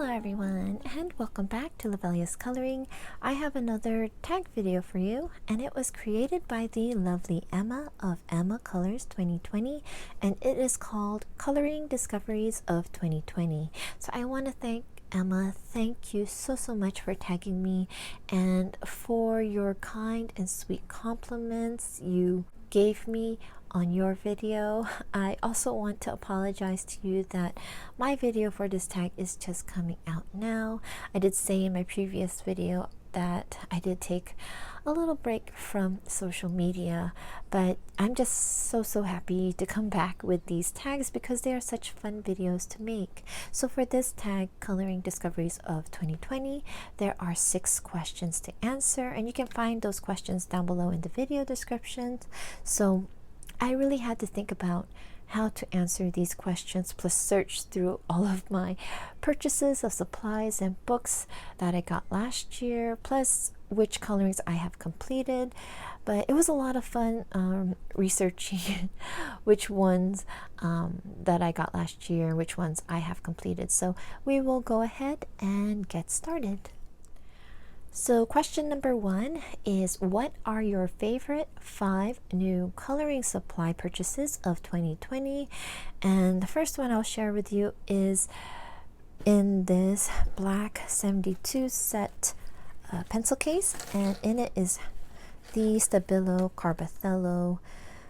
Hello everyone, and welcome back to Lovella's Coloring. I have another tag video for you, and it was created by the lovely Emma of Emma Colors 2020, and it is called Coloring Discoveries of 2020. So I want to thank Emma. Thank you so much for tagging me and for your kind and sweet compliments you gave me on your video. I also want to apologize to you that my video for this tag is just coming out now. I did say in my previous video that I did take a little break from social media, but I'm just so happy to come back with these tags because they are such fun videos to make. So for this tag, Coloring Discoveries of 2020, there are 6 questions to answer, and you can find those questions down below in the video descriptions. So I really had to think about how to answer these questions, plus search through all of my purchases of supplies and books that I got last year, plus which colorings I have completed. But it was a lot of fun researching which ones that I got last year, which ones I have completed. So we will go ahead and get started. So question number 1 is, what are your favorite 5 new coloring supply purchases of 2020? And the first one I'll share with you is in this black 72 set pencil case, and in it is the Stabilo Carbothello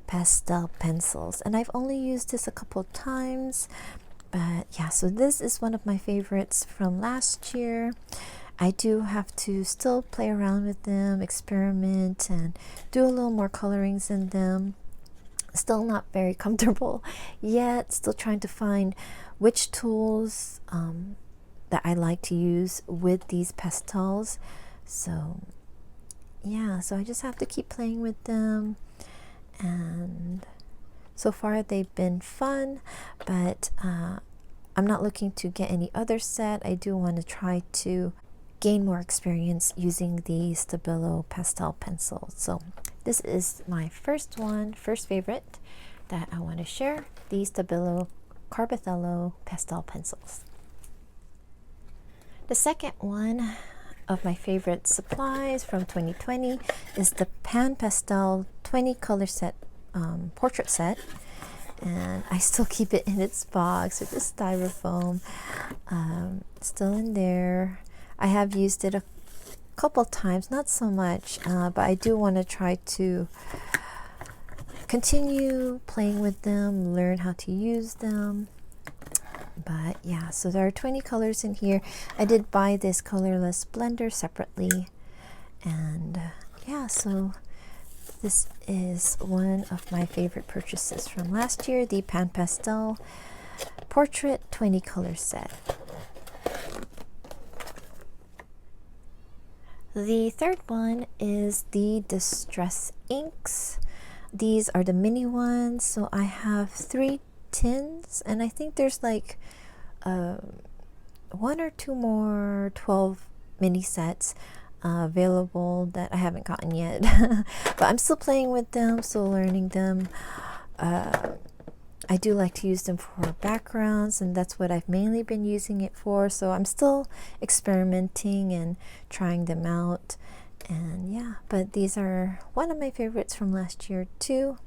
pastel pencils, and I've only used this a couple times, but yeah, so this is one of my favorites from last year. I do have to still play around with them, experiment, and do a little more colorings in them. Still not very comfortable yet, still trying to find which tools that I like to use with these pastels. So yeah, so I just have to keep playing with them, and so far they've been fun, but I'm not looking to get any other set. I do want to try to gain more experience using the Stabilo pastel pencils. So this is my first favorite that I want to share, the Stabilo Carbothello pastel pencils. The second one of my favorite supplies from 2020 is the Pan Pastel 20 color set portrait set, and I still keep it in its box with the styrofoam still in there. I have used it a couple times, not so much, but I do want to try to continue playing with them, learn how to use them. But yeah, so there are 20 colors in here. I did buy this colorless blender separately, and yeah, so this is one of my favorite purchases from last year, the Pan Pastel Portrait 20 color set. The third one is the Distress inks. These are the mini ones, so I have 3 tins, and I think there's like 1 or 2 more 12 mini sets available that I haven't gotten yet. But I'm still playing with them, still learning them. I do like to use them for backgrounds, and that's what I've mainly been using it for. So I'm still experimenting and trying them out. And yeah, but these are one of my favorites from last year too.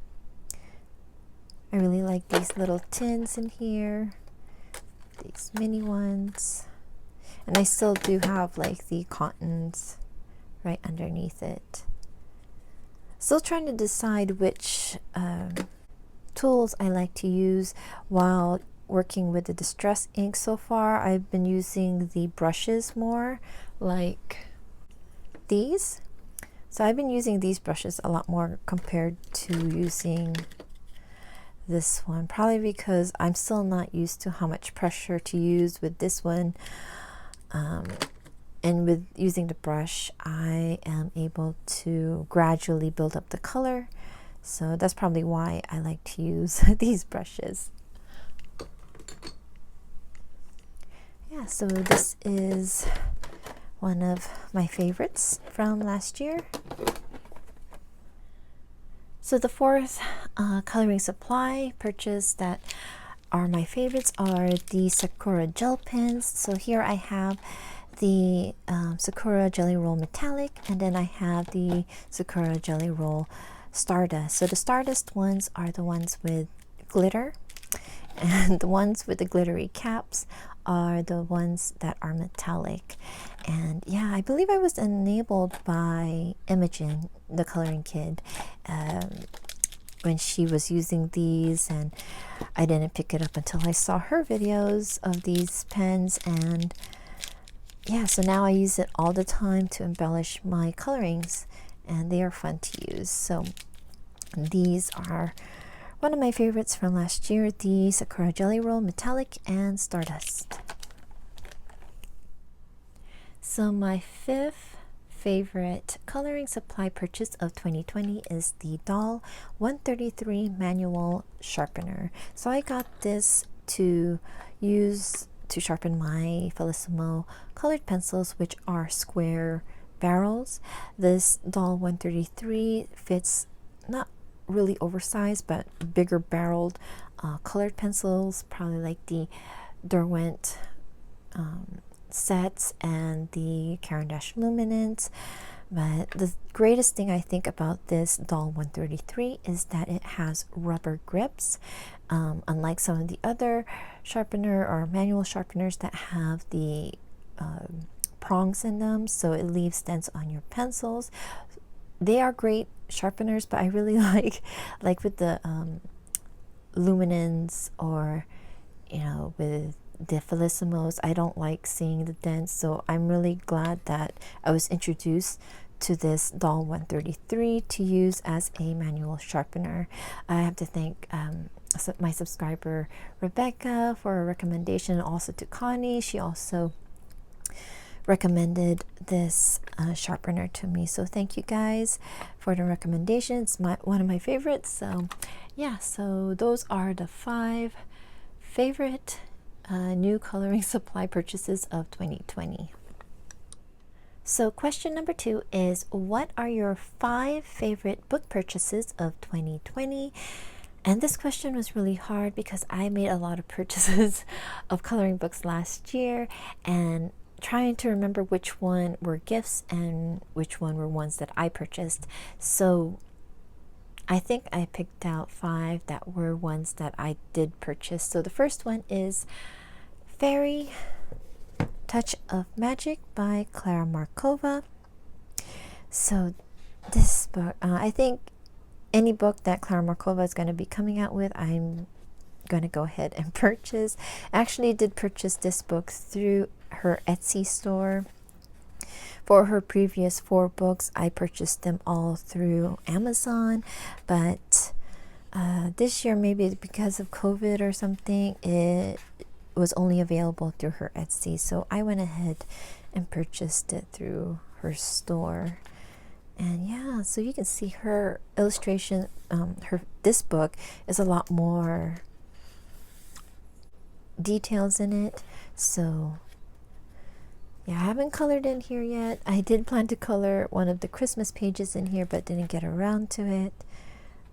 I really like these little tins in here, these mini ones. And I still do have like the cottons right underneath it. Still trying to decide which tools I like to use while working with the Distress ink. So far I've been using the brushes more, like these. So I've been using these brushes a lot more compared to using this one, probably because I'm still not used to how much pressure to use with this one, and with using the brush I am able to gradually build up the color. So that's probably why I like to use these brushes. Yeah, so this is one of my favorites from last year. So the fourth coloring supply purchase that are my favorites are the Sakura Gel Pens. So here I have the Sakura Jelly Roll Metallic, and then I have the Sakura Jelly Roll Stardust. So the Stardust ones are the ones with glitter, and the ones with the glittery caps are the ones that are metallic. And yeah, I believe I was enabled by Imogen, the coloring kid, when she was using these, and I didn't pick it up until I saw her videos of these pens. And yeah, so now I use it all the time to embellish my colorings, and they are fun to use. So these are one of my favorites from last year, the Sakura Jelly Roll Metallic and Stardust. So my fifth favorite coloring supply purchase of 2020 is the Doll 133 Manual Sharpener. So I got this to use to sharpen my Felissimo colored pencils, which are square barrels. This Doll 133 fits not really oversized but bigger barreled colored pencils, probably like the Derwent sets and the Caran d'Ache Luminance. But the greatest thing I think about this Doll 133 is that it has rubber grips, unlike some of the other sharpener or manual sharpeners that have the prongs in them, so it leaves dents on your pencils. They are great sharpeners, but I really like with the Luminance, or with the Felissimos, I don't like seeing the dents. So I'm really glad that I was introduced to this Doll 133 to use as a manual sharpener. I have to thank my subscriber Rebecca for a recommendation, also to Connie. She also recommended this sharpener to me, so thank you guys for the recommendation. It's one of my favorites. So yeah, so those are the 5 favorite new coloring supply purchases of 2020. So question number 2 is, what are your 5 favorite book purchases of 2020? And this question was really hard because I made a lot of purchases of coloring books last year, and trying to remember which one were gifts and which one were ones that I purchased. So I think I picked out 5 that were ones that I did purchase. So the first one is Fairy Touch of Magic by Klara Markova. So this book, I think any book that Klara Markova is going to be coming out with, I'm going to go ahead and purchase. I actually did purchase this book through her Etsy store. For her previous 4 books, I purchased them all through Amazon, but this year, maybe because of COVID or something, it was only available through her Etsy, so I went ahead and purchased it through her store. And yeah, so you can see her illustration. This book is a lot more details in it. So yeah, I haven't colored in here yet. I did plan to color one of the Christmas pages in here, but didn't get around to it.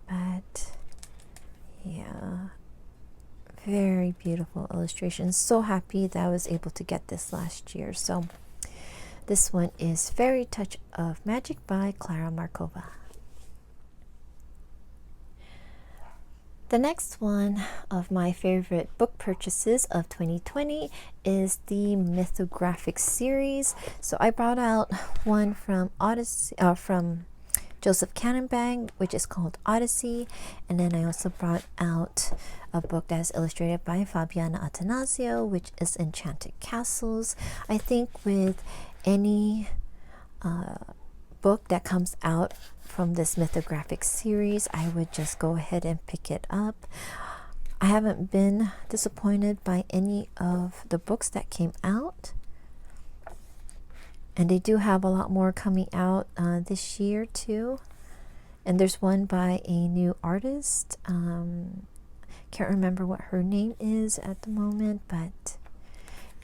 But yeah, very beautiful illustrations. So happy that I was able to get this last year. So this one is Fairy Touch of Magic by Klara Markova. The next one of my favorite book purchases of 2020 is the Mythographic series. So I brought out one from from Joseph Cannonbang, which is called Odyssey, and then I also brought out a book that is illustrated by Fabiana Attanasio, which is Enchanted Castles. I think with any book that comes out from this Mythographic series, I would just go ahead and pick it up. I haven't been disappointed by any of the books that came out, and they do have a lot more coming out this year too. And there's one by a new artist. Can't remember what her name is at the moment, but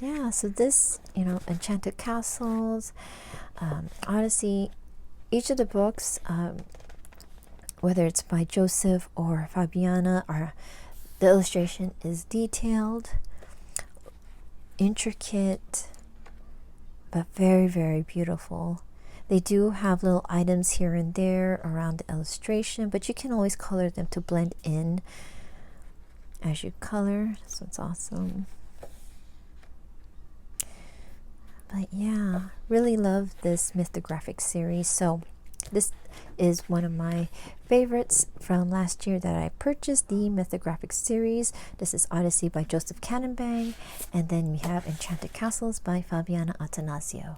yeah, so this, Enchanted Castles, Odyssey, each of the books, whether it's by Joseph or Fabiana, The illustration is detailed, intricate, but very, very beautiful. They do have little items here and there around the illustration, but you can always color them to blend in as you color. So it's awesome. But yeah, really love this mythographic series. So this is one of my favorites from last year that I purchased, the mythographic series. This is Odyssey by Joseph Cannonbang, and then we have Enchanted Castles by Fabiana Attanasio.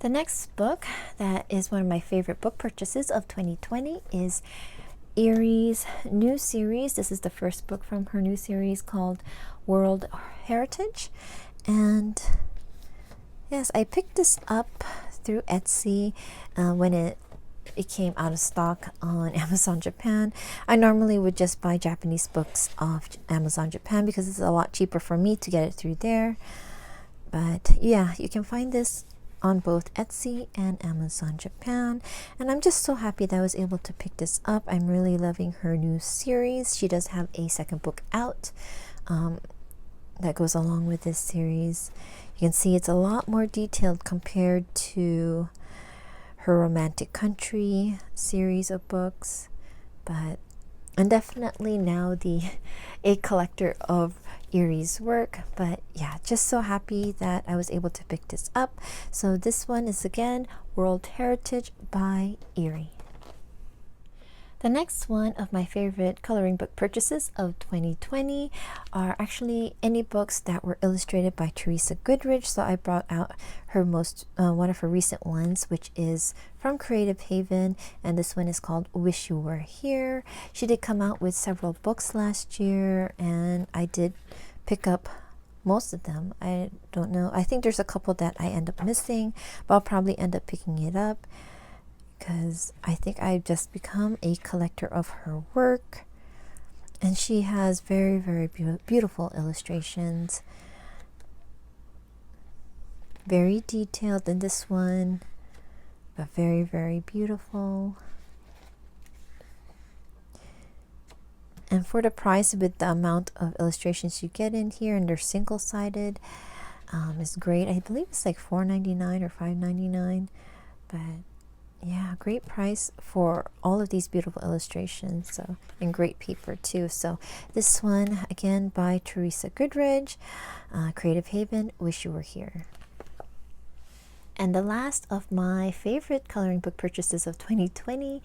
The next book that is one of my favorite book purchases of 2020 is Erie's new series. This is the first book from her new series called World Heritage. And yes, I picked this up through Etsy when it came out of stock on Amazon Japan. I normally would just buy Japanese books off Amazon Japan because it's a lot cheaper for me to get it through there. But yeah, you can find this on both Etsy and Amazon Japan, and I'm just so happy that I was able to pick this up. I'm really loving her new series. She does have a second book out that goes along with this series. You can see it's a lot more detailed compared to her Romantic Country series of books, but I'm definitely now a collector of Erie's work. But yeah, just so happy that I was able to pick this up. So this one is again World Heritage by Erie. The next one of my favorite coloring book purchases of 2020 are actually any books that were illustrated by Teresa Goodrich. So I brought out her one of her recent ones, which is from Creative Haven, and this one is called Wish You Were Here. She did come out with several books last year, and I did pick up most of them. I don't know. I think there's a couple that I end up missing, but I'll probably end up picking it up, because I think I've just become a collector of her work. And she has very, very beautiful illustrations. Very detailed in this one, but very, very beautiful. And for the price, with the amount of illustrations you get in here, and they're single-sided, it's great. I believe it's like $4.99 or $5.99, but yeah, great price for all of these beautiful illustrations. So, and great paper too. So this one again by Teresa Goodrich, Creative Haven, Wish You Were Here. And the last of my favorite coloring book purchases of 2020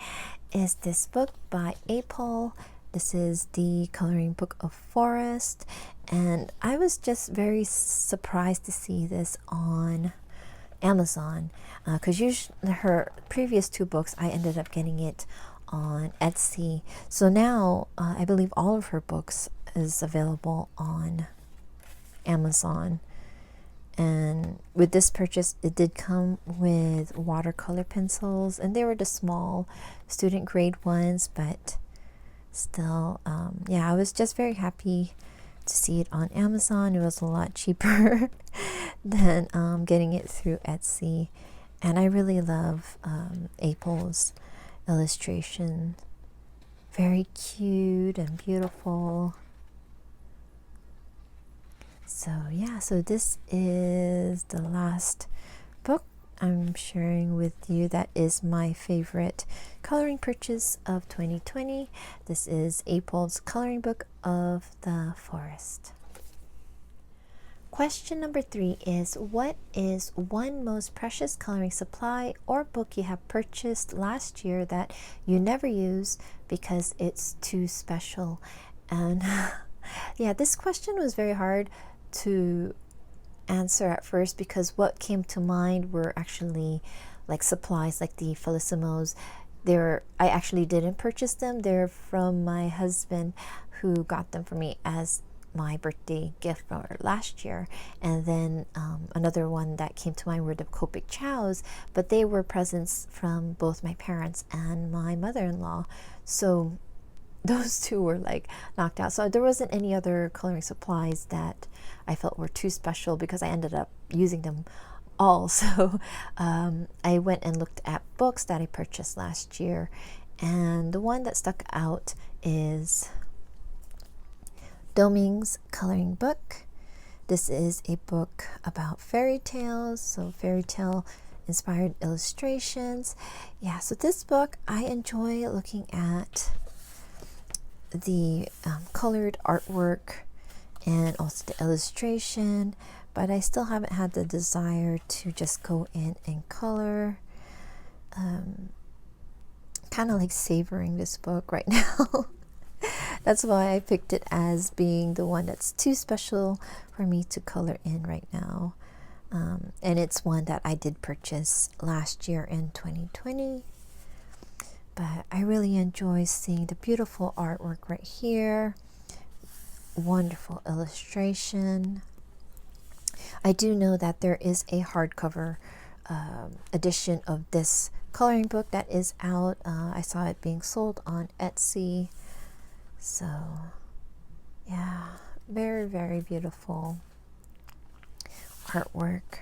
is this book by Apol. This is the coloring book of Forest, and I was just very surprised to see this on Amazon, because usually her previous two books I ended up getting it on Etsy. So now I believe all of her books is available on Amazon. And with this purchase, it did come with watercolor pencils, and they were the small student grade ones, but still, yeah, I was just very happy to see it on Amazon. It was a lot cheaper than getting it through Etsy. And I really love Apol's illustration. Very cute and beautiful. So yeah, so this is the last book I'm sharing with you that is my favorite coloring purchase of 2020. This is Apol's coloring book of the Forest. Question number 3 is, what is one most precious coloring supply or book you have purchased last year that you never use because it's too special? And yeah, this question was very hard to answer at first, because what came to mind were actually like supplies like the Felissimos. I actually didn't purchase them. They're from my husband, who got them for me as my birthday gift for last year. And then another one that came to mind were the Copic Chows, but they were presents from both my parents and my mother-in-law. So those two were like knocked out. So there wasn't any other coloring supplies that I felt were too special, because I ended up using them all. So I went and looked at books that I purchased last year, and the one that stuck out is Doming's coloring book. This is a book about fairy tales, so fairy tale inspired illustrations. Yeah, so this book, I enjoy looking at the colored artwork and also the illustration, but I still haven't had the desire to just go in and color. Kind of like savoring this book right now. That's why I picked it as being the one that's too special for me to color in right now. And it's one that I did purchase last year in 2020. But I really enjoy seeing the beautiful artwork right here. Wonderful illustration. I do know that there is a hardcover edition of this coloring book that is out. I saw it being sold on Etsy. So yeah, very, very beautiful artwork.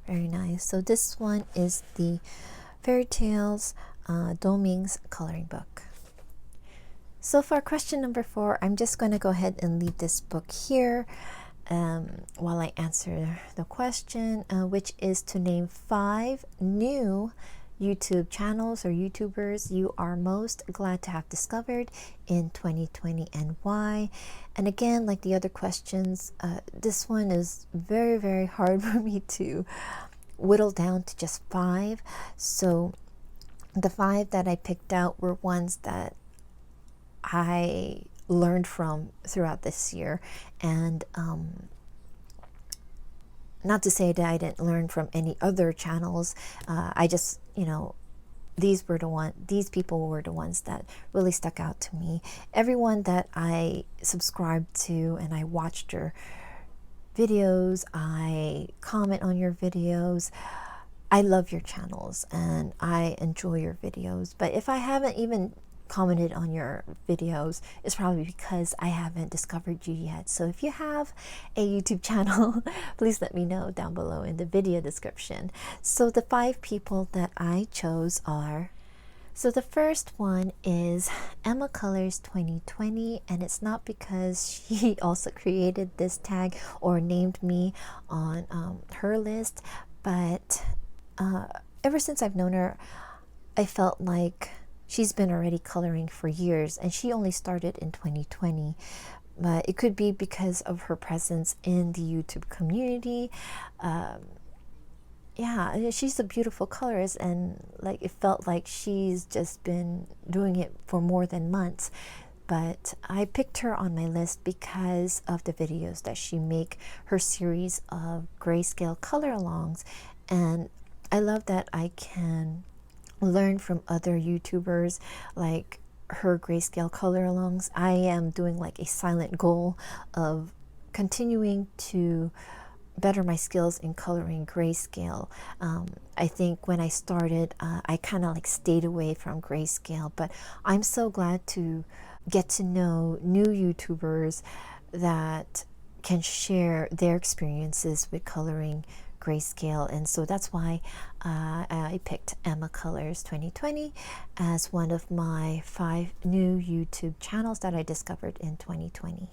Very nice. So this one is the Fairy Tales Doming's coloring book. So for question number 4, I'm just going to go ahead and leave this book here while I answer the question, which is to name 5 new YouTube channels or YouTubers you are most glad to have discovered in 2020 and why. And again, like the other questions, this one is very, very hard for me to whittle down to just 5. So the 5 that I picked out were ones that I learned from throughout this year. And not to say that I didn't learn from any other channels. I just, these people were the ones that really stuck out to me. Everyone that I subscribed to and I watched your videos, I comment on your videos. I love your channels and I enjoy your videos. But if I haven't even commented on your videos, it's probably because I haven't discovered you yet. So if you have a YouTube channel, please let me know down below in the video description. So the 5 people that I chose are, so the first one is Emma Colors 2020, and it's not because she also created this tag or named me on her list, but ever since I've known her, I felt like she's been already coloring for years, and she only started in 2020. But it could be because of her presence in the YouTube community. Yeah, she's a beautiful colorist, and like it felt like she's just been doing it for more than months. But I picked her on my list because of the videos that she make, her series of grayscale color alongs, and I love that I can learn from other YouTubers like her grayscale color alongs. I am doing like a silent goal of continuing to better my skills in coloring grayscale. I think when I started, I kind of like stayed away from grayscale, but I'm so glad to get to know new YouTubers that can share their experiences with coloring grayscale. And so that's why I picked Emma Colors 2020 as one of my 5 new YouTube channels that I discovered in 2020.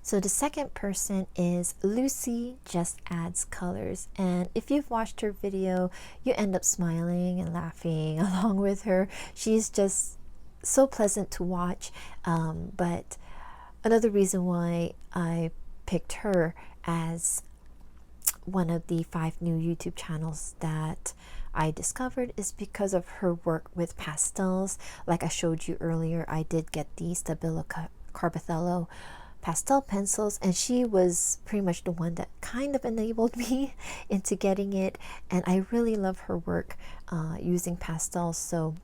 So the second person is Lucy Just Adds Colors, and if you've watched her video, you end up smiling and laughing along with her. She's just so pleasant to watch. But another reason why I picked her as one of the 5 new YouTube channels that I discovered is because of her work with pastels. Like I showed you earlier, I did get the Stabilo Carbothello pastel pencils, and she was pretty much the one that kind of enabled me into getting it. And I really love her work using pastels. So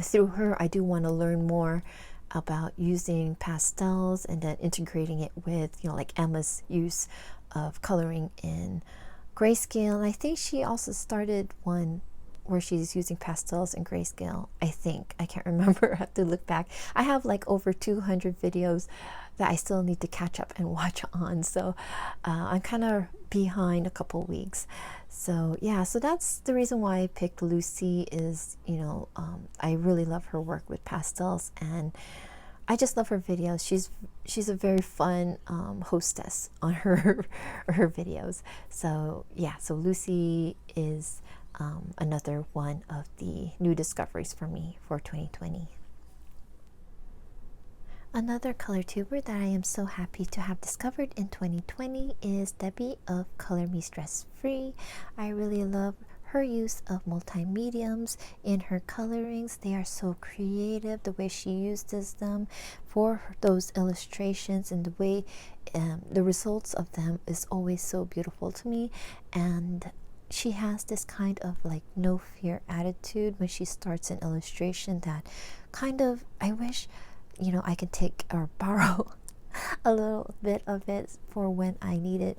through her, I do want to learn more about using pastels and then integrating it with, like Emma's use of coloring in grayscale. And I think she also started one where she's using pastels and grayscale. I think, I can't remember. I have to look back. I have like over 200 videos that I still need to catch up and watch on, so I'm kind of behind a couple weeks. So yeah, so that's the reason why I picked Lucy is, I really love her work with pastels, and I just love her videos. She's a very fun hostess on her her videos. So yeah, so Lucy is another one of the new discoveries for me for 2020. Another color tuber that I am so happy to have discovered in 2020 is Debbie of Color Me Stress Free. I really love her use of multi-mediums in her colorings. They are so creative, the way she uses them for those illustrations, and the way the results of them is always so beautiful to me. And she has this kind of like no fear attitude when she starts an illustration that kind of, I wish, you know, I could take or borrow a little bit of it for when I need it,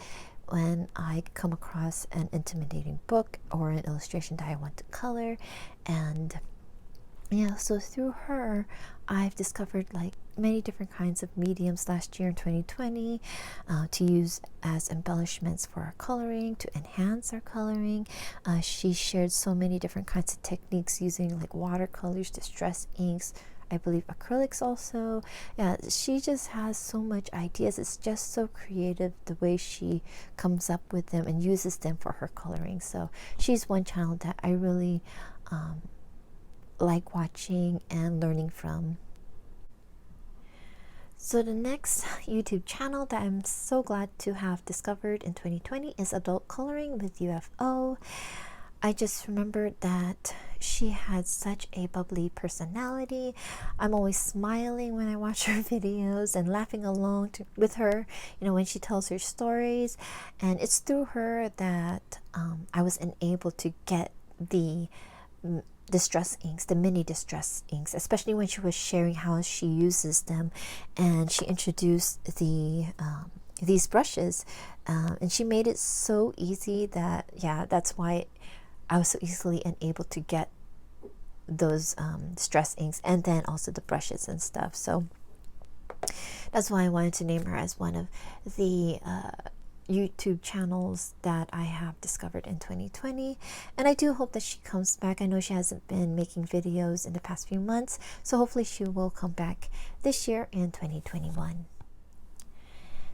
when I come across an intimidating book or an illustration that I want to color. And yeah, so through her, I've discovered like many different kinds of mediums last year in 2020 to use as embellishments for our coloring, to enhance our coloring. She shared so many different kinds of techniques using like watercolors, distress inks, I believe acrylics also. Yeah, she just has so much ideas. It's just so creative the way she comes up with them and uses them for her coloring. So she's one channel that I really like watching and learning from. So the next YouTube channel that I'm so glad to have discovered in 2020 is Adult Coloring with UFO. I just remembered that she had such a bubbly personality. I'm always smiling when I watch her videos and laughing along with her, you know, when she tells her stories. And it's through her that I was enabled to get the distress inks, the mini distress inks, especially when she was sharing how she uses them. And she introduced these brushes, and she made it so easy that, yeah, that's why I was so easily enabled to get those distress inks, and then also the brushes and stuff. So that's why I wanted to name her as one of the YouTube channels that I have discovered in 2020. And I do hope that she comes back. I know she hasn't been making videos in the past few months, so hopefully she will come back this year in 2021.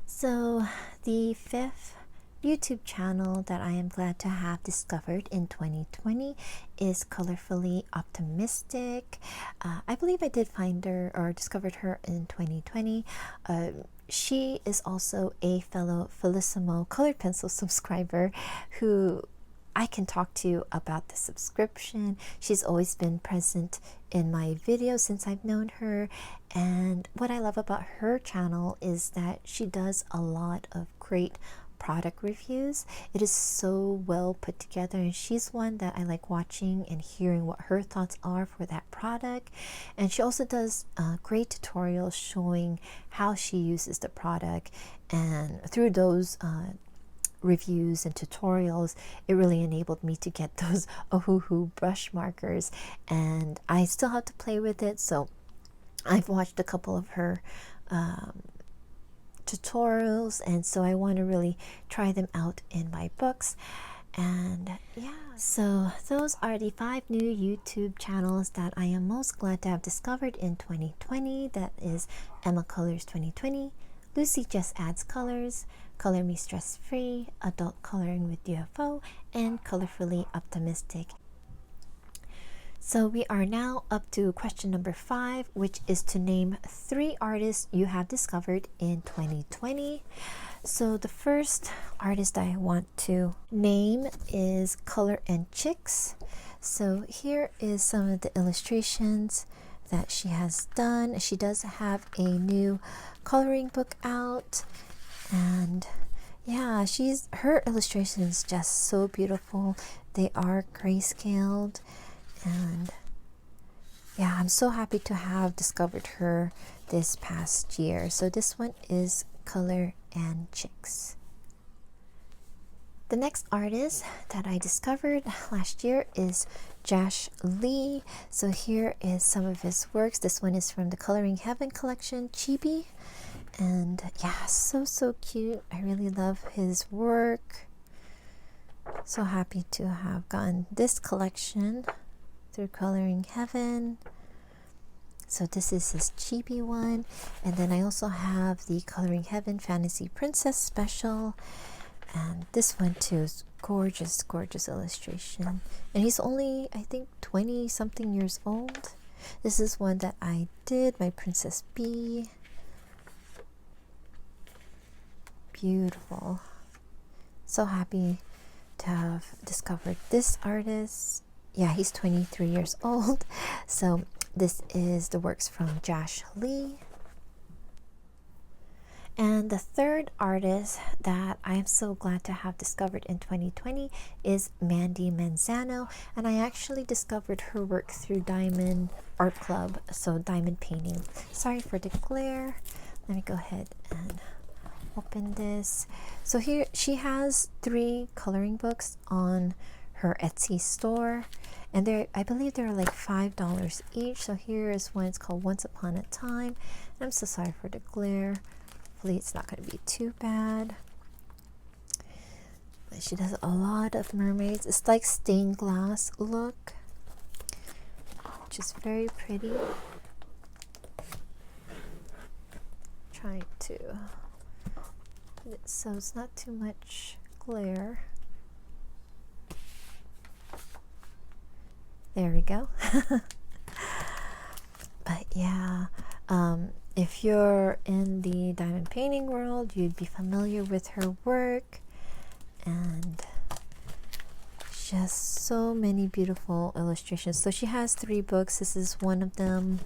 So the fifth YouTube channel that I am glad to have discovered in 2020 is Colorfully Optimistic. I believe I did find her or discovered her in 2020. She is also a fellow Felissimo colored pencil subscriber who I can talk to about the subscription. She's always been present in my videos since I've known her. And what I love about her channel is that she does a lot of great product reviews. It is so well put together, and she's one that I like watching and hearing what her thoughts are for that product. And she also does great tutorials showing how she uses the product, and through those reviews and tutorials, it really enabled me to get those Ohuhu brush markers, and I still have to play with it. So I've watched a couple of her tutorials, and so I want to really try them out in my books. And yeah, so those are the 5 new YouTube channels that I am most glad to have discovered in 2020. That is Emma Colors 2020, Lucy Just Adds Colors, Color Me Stress Free, Adult Coloring with UFO, and Colorfully Optimistic. So we are now up to question number 5, which is to name 3 artists you have discovered in 2020. So the first artist I want to name is Color and Chicks. So here is some of the illustrations that she has done. She does have a new coloring book out, and yeah, her illustrations just so beautiful. They are grayscaled. And yeah, I'm so happy to have discovered her this past year. So this one is Color and Chicks. The next artist that I discovered last year is Josh Lee. So here is some of his works. This one is from the Coloring Heaven collection, Chibi. And yeah, so cute. I really love his work. So happy to have gotten this collection through Coloring Heaven. So this is his chibi one. And then I also have the Coloring Heaven Fantasy Princess Special. And this one too is gorgeous, gorgeous illustration. And he's only, I think, 20 something years old. This is one that I did, my Princess Bee. Beautiful. So happy to have discovered this artist. Yeah, he's 23 years old. So this is the works from Josh Lee. And the third artist that I am so glad to have discovered in 2020 is Mandy Manzano. And I actually discovered her work through Diamond Art Club, so diamond painting. Sorry for the glare. Let me go ahead and open this. So here she has 3 coloring books on her Etsy store. And I believe they're like $5 each. So here is one, it's called Once Upon a Time. I'm so sorry for the glare. Hopefully it's not going to be too bad. But she does a lot of mermaids. It's like stained glass look, which is very pretty. Trying to put it so it's not too much glare. There we go. But yeah, if you're in the diamond painting world, you'd be familiar with her work. And she has so many beautiful illustrations. So she has 3 books. This is one of them.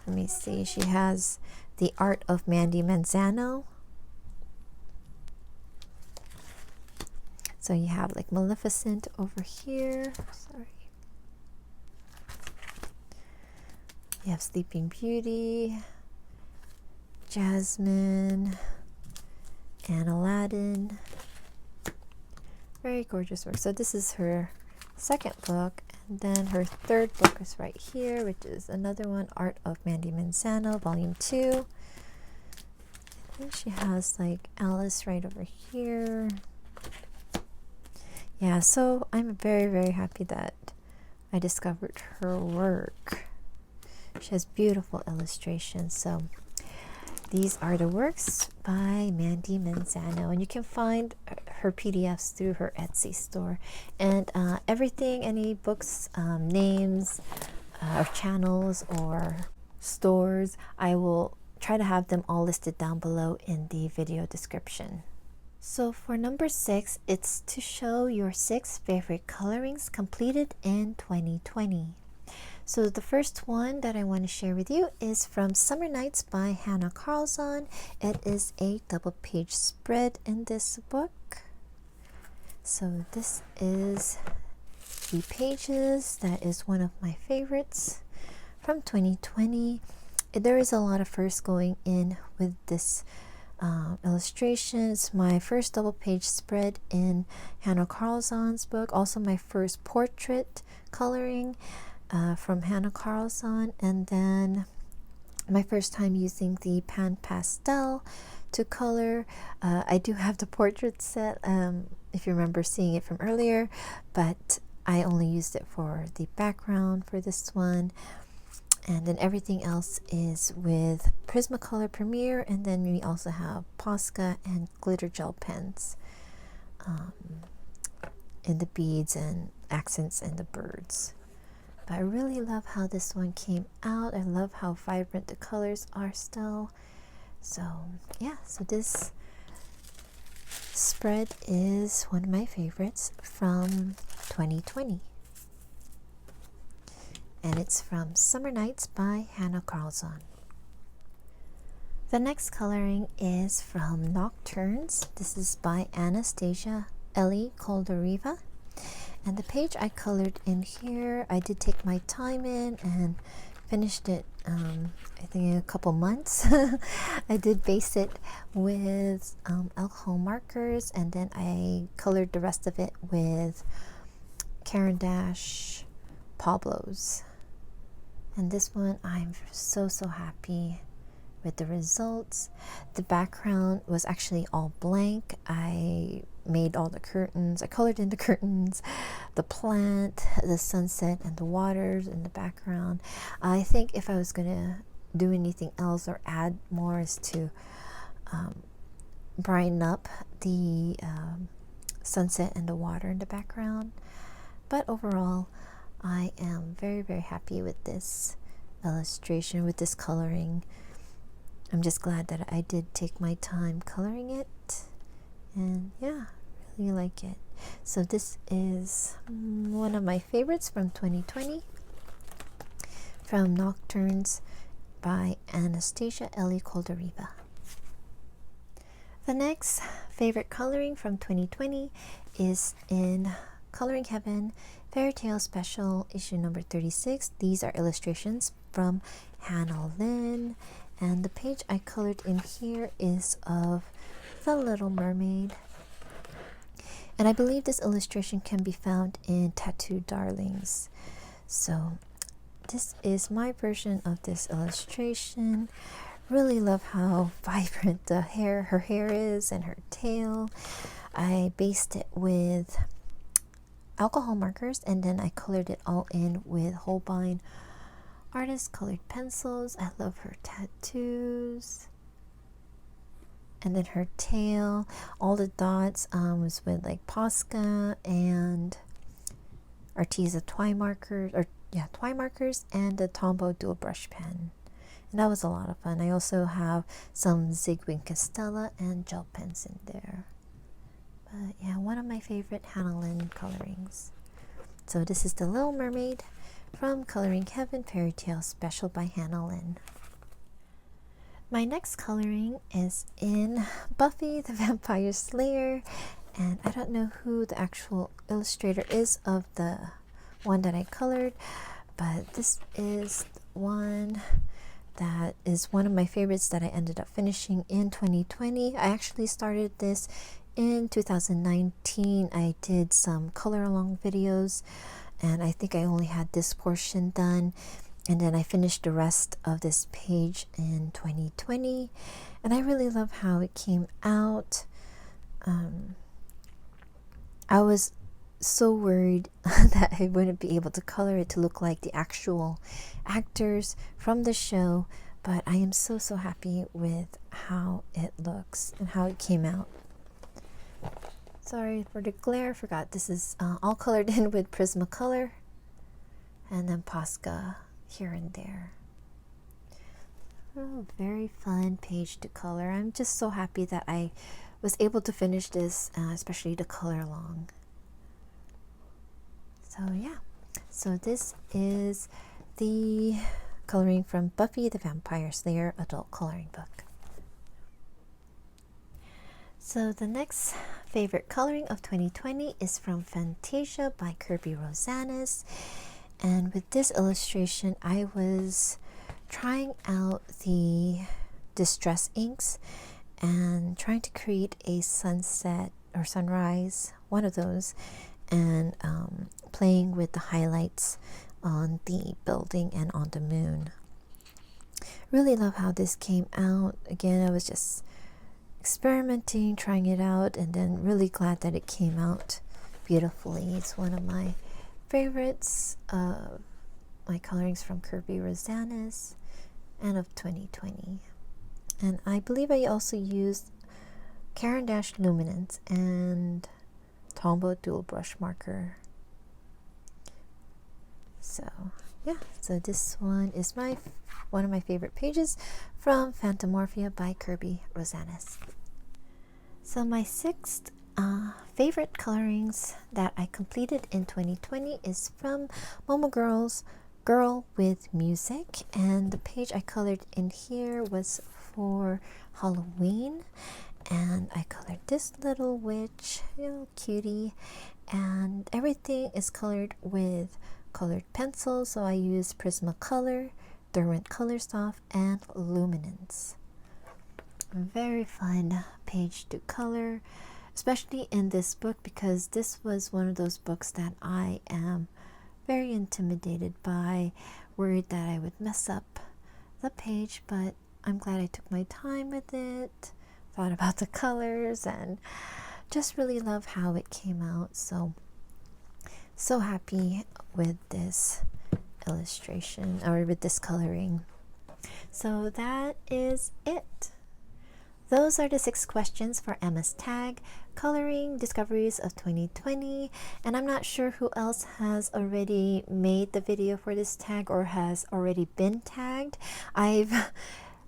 Let me see. She has The Art of Mandy Manzano. So you have like Maleficent over here. Sorry. You have Sleeping Beauty, Jasmine, and Aladdin. Very gorgeous work. So this is her second book. And then her third book is right here, which is another one, Art of Mandy Manzano, Volume 2. I think she has like Alice right over here. Yeah, so I'm very, very happy that I discovered her work. She has beautiful illustrations. So these are the works by Mandy Manzano, and you can find her PDFs through her Etsy store. And everything, any books, names, or channels or stores, I will try to have them all listed down below in the video description. So for number 6, it's to show your 6 favorite colorings completed in 2020. So the first one that I want to share with you is from Summer Nights by Hannah Carlson. It is a double page spread in this book. So this is the pages. That is one of my favorites from 2020. There is a lot of first going in with this illustrations. My first double page spread in Hannah Carlson's book. Also my first portrait coloring from Hannah Carlson. And then my first time using the pan pastel to color. I do have the portrait set, if you remember seeing it from earlier, but I only used it for the background for this one. And then everything else is with Prismacolor Premier, and then we also have Posca and glitter gel pens in the beads and accents and the birds. But I really love how this one came out. I love how vibrant the colors are still. So yeah, so this spread is one of my favorites from 2020. And it's from Summer Nights by Hannah Carlson. The next coloring is from Nocturnes. This is by Anastasia Elena. And the page I colored in here, I did take my time in and finished it, I think in a couple months. I did base it with alcohol markers, and then I colored the rest of it with Caran d'Ache Pablo's. And this one, I'm so happy with the results. The background was actually all blank. I made all the curtains. I colored in the curtains, the plant, the sunset, and the waters in the background. I think if I was gonna do anything else or add more is to brighten up the sunset and the water in the background. But overall, I am very, very happy with this illustration, with this coloring. I'm just glad that I did take my time coloring it, and yeah, really like it. So this is one of my favorites from 2020, from Nocturnes by Anastasia Elena. The next favorite coloring from 2020 is in Coloring Heaven Fairy Tale Special issue number 36. These are illustrations from Hannah Lynn, and the page I colored in here is of The Little Mermaid. And I believe this illustration can be found in Tattoo Darlings. So this is my version of this illustration. Really love how vibrant her hair is, and her tail. I based it with alcohol markers, and then I colored it all in with Holbein artist colored pencils. I love her tattoos, and then her tail. All the dots was with like Posca and Arteza twine markers, and the Tombow dual brush pen. And that was a lot of fun. I also have some Zigwin Castella and gel pens in there. But yeah, one of my favorite Hannah Lynn colorings. So this is The Little Mermaid from Coloring Heaven Fairy Tale Special by Hannah Lynn. My next coloring is in Buffy the Vampire Slayer, and I don't know who the actual illustrator is of the one that I colored, but this is one that is one of my favorites that I ended up finishing in 2020. I actually started this in 2019. I did some color along videos, and I think I only had this portion done, and then I finished the rest of this page in 2020, and I really love how it came out. I was so worried that I wouldn't be able to color it to look like the actual actors from the show, but I am so happy with how it looks and how it came out. Sorry for the glare. I forgot this is all colored in with Prismacolor, and then Posca here and there. Oh, very fun page to color. I'm just so happy that I was able to finish this, especially the color along. So yeah, so this is the coloring from Buffy the Vampire Slayer adult coloring book. So the next favorite coloring of 2020 is from Fantasia by Kirby Rosanes. And with this illustration, I was trying out the distress inks and trying to create a sunset or sunrise, one of those, and playing with the highlights on the building and on the moon. Really love how this came out. Again, I was just experimenting, trying it out, and then really glad that it came out beautifully. It's one of my favorites of my colorings from Kirby Rosanes and of 2020. And I believe I also used Caran d'Ache Luminance and Tombow dual brush marker. So yeah, so this one is one of my favorite pages from Phantomorphia by Kirby Rosanes. So my sixth favorite colorings that I completed in 2020 is from Momo Girl's Girl with Music, and the page I colored in here was for Halloween, and I colored this little witch, cutie, and everything is colored with colored pencils. So I used Prismacolor, Derwent Color Soft, and Luminance. Very fun page to color, especially in this book, because this was one of those books that I am very intimidated by, worried that I would mess up the page, but I'm glad I took my time with it, thought about the colors, and just really love how it came out. So happy with this illustration, or with this coloring. So that is it. Those are the 6 questions for Emma's tag, Coloring Discoveries of 2020. And I'm not sure who else has already made the video for this tag or has already been tagged. I've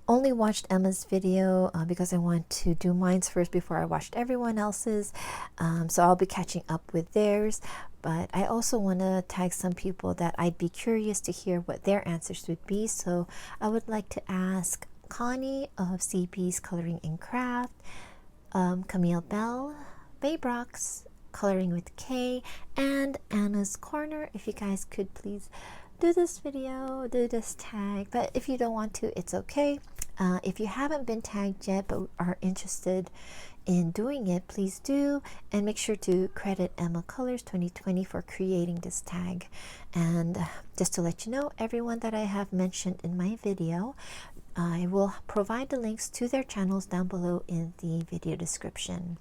only watched Emma's video because I want to do mine's first before I watched everyone else's. So I'll be catching up with theirs. But I also want to tag some people that I'd be curious to hear what their answers would be. So I would like to ask Connie of CB's Coloring and Craft, Camille Bell, Baybrox, Coloring with K, and Anna's Corner. If you guys could please do this video, do this tag. But if you don't want to, it's okay. If you haven't been tagged yet but are interested in doing it, please do, and make sure to credit Emma Colors 2020 for creating this tag. And just to let you know, everyone that I have mentioned in my video, I will provide the links to their channels down below in the video description.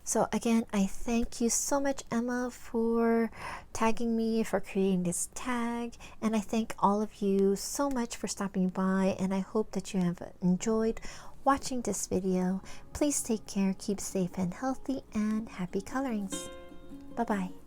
So again, I thank you so much, Emma, for tagging me, for creating this tag, and I thank all of you so much for stopping by, and I hope that you have enjoyed watching this video. Please take care, keep safe and healthy, and happy colorings. Bye-bye.